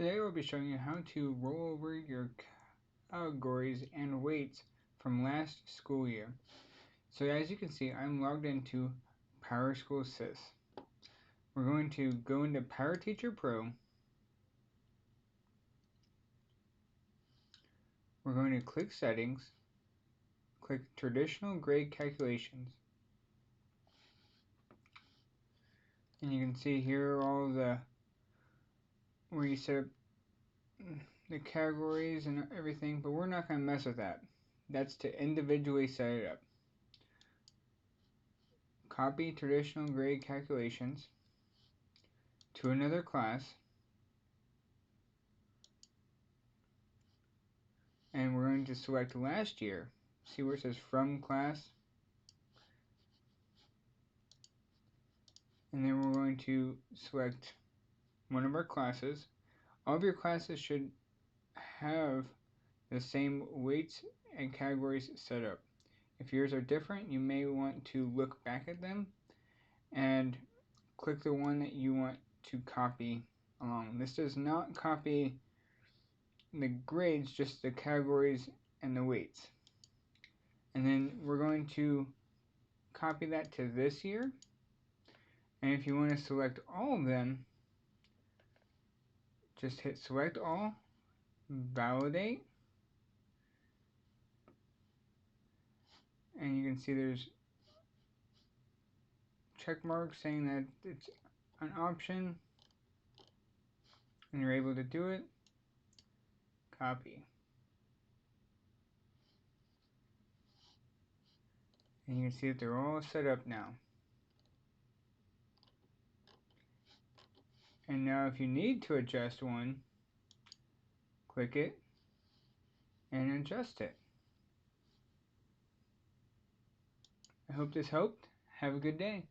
Today we'll be showing you how to roll over your categories and weights from last school year. So as you can see, I'm logged into PowerSchool Sys. We're going to go into PowerTeacher Pro. We're going to click Settings, click Traditional Grade Calculations. And you can see here all the where you set up the categories and everything, but we're not going to mess with that. That's to individually set it up. Copy traditional grade calculations to another class, and we're going to select last year. See where it says from class, and then we're going to select one of our classes. All of your classes should have the same weights and categories set up. If yours are different, you may want to look back at them and click the one that you want to copy along. This does not copy the grades, just the categories and the weights. And then we're going to copy that to this year. And if you want to select all of them, just hit select all, validate, and you can see there's check marks saying that it's an option and you're able to do it. Copy. And you can see that they're all set up now. And now if you need to adjust one, click it and adjust it. I hope this helped. Have a good day.